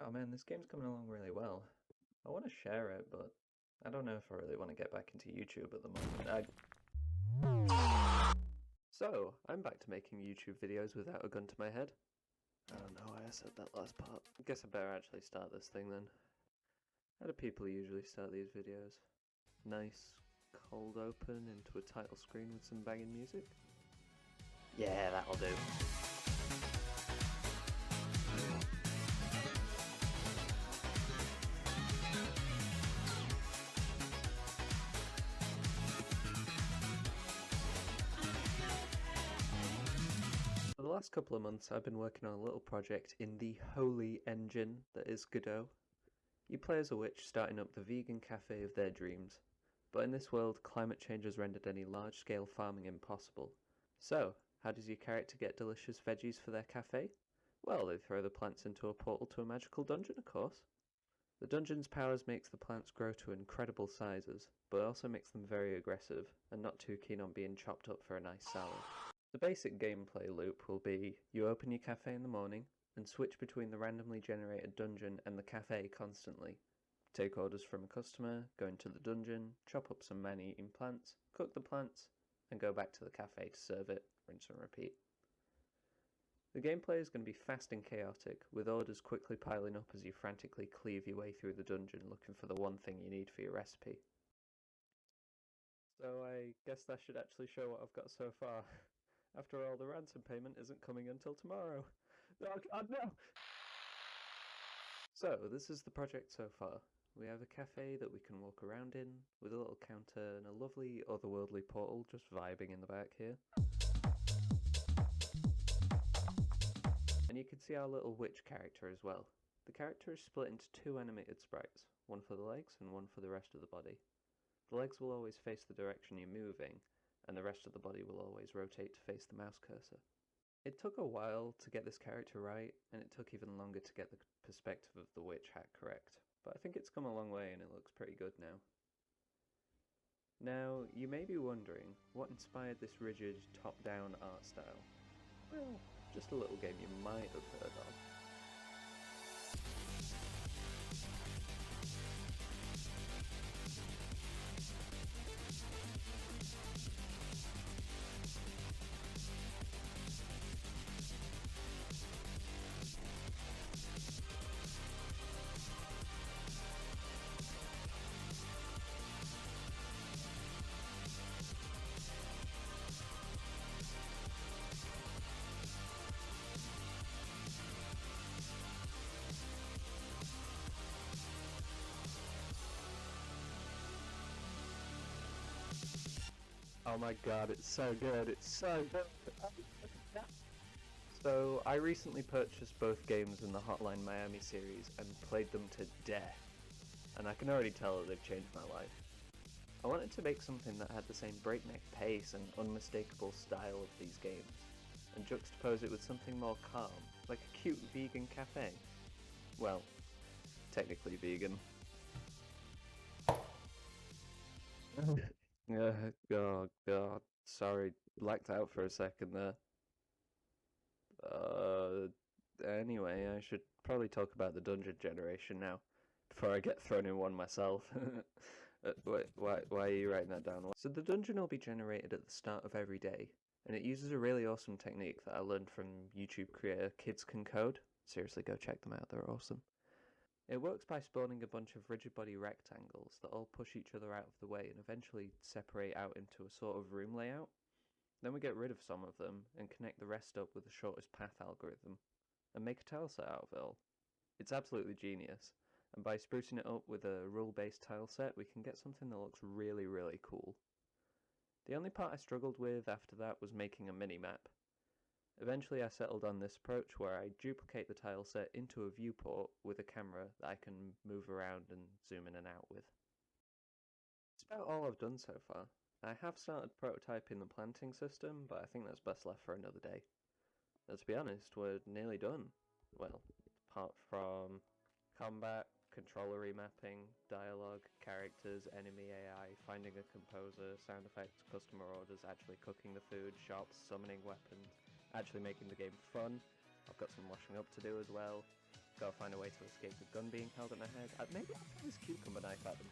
Oh man, this game's coming along really well. I want to share it, but I don't know if I really want to get back into YouTube at the moment. So, I'm back to making YouTube videos without a gun to my head. I don't know why I said that last part. I guess I better actually start this thing then. How do people usually start these videos? Nice, cold open into a title screen with some banging music? Yeah, that'll do. For the last couple of months, I've been working on a little project in the holy engine that is Godot. You play as a witch starting up the vegan cafe of their dreams, but in this world, climate change has rendered any large-scale farming impossible. So, how does your character get delicious veggies for their cafe? Well, they throw the plants into a portal to a magical dungeon, of course. The dungeon's powers makes the plants grow to incredible sizes, but also makes them very aggressive, and not too keen on being chopped up for a nice salad. The basic gameplay loop will be, you open your cafe in the morning, and switch between the randomly generated dungeon and the cafe constantly. Take orders from a customer, go into the dungeon, chop up some man-eating plants, cook the plants, and go back to the cafe to serve it, rinse and repeat. The gameplay is going to be fast and chaotic, with orders quickly piling up as you frantically cleave your way through the dungeon looking for the one thing you need for your recipe. So I guess that should actually show what I've got so far. After all, the ransom payment isn't coming until tomorrow. Oh god, no! So, this is the project so far. We have a cafe that we can walk around in, with a little counter and a lovely otherworldly portal just vibing in the back here. And you can see our little witch character as well. The character is split into two animated sprites, one for the legs and one for the rest of the body. The legs will always face the direction you're moving, and the rest of the body will always rotate to face the mouse cursor. It took a while to get this character right, and it took even longer to get the perspective of the witch hat correct, but I think it's come a long way and it looks pretty good now. Now, you may be wondering, what inspired this rigid, top-down art style? Well, just a little game you might have heard of. Oh my god, it's so good, it's so good! So, I recently purchased both games in the Hotline Miami series and played them to death, and I can already tell that they've changed my life. I wanted to make something that had the same breakneck pace and unmistakable style of these games, and juxtapose it with something more calm, like a cute vegan cafe. Well, technically vegan. Oh god, sorry, blacked out for a second there. Anyway, I should probably talk about the dungeon generation now, before I get thrown in one myself. Wait, why are you writing that down? So the dungeon will be generated at the start of every day, and it uses a really awesome technique that I learned from YouTube creator Kids Can Code. Seriously, go check them out, they're awesome. It works by spawning a bunch of rigid body rectangles that all push each other out of the way and eventually separate out into a sort of room layout. Then we get rid of some of them and connect the rest up with the shortest path algorithm, and make a tile set out of it all. It's absolutely genius, and by sprucing it up with a rule-based tile set, we can get something that looks really, really cool. The only part I struggled with after that was making a mini-map. Eventually I settled on this approach where I duplicate the tile set into a viewport with a camera that I can move around and zoom in and out with. That's about all I've done so far. I have started prototyping the planting system, but I think that's best left for another day. To be honest, we're nearly done. Well, apart from combat, controller remapping, dialogue, characters, enemy AI, finding a composer, sound effects, customer orders, actually cooking the food, shops, summoning weapons, actually making the game fun. I've got some washing up to do as well. Gotta find a way to escape the gun being held at my head. Maybe I'll throw this cucumber knife at them.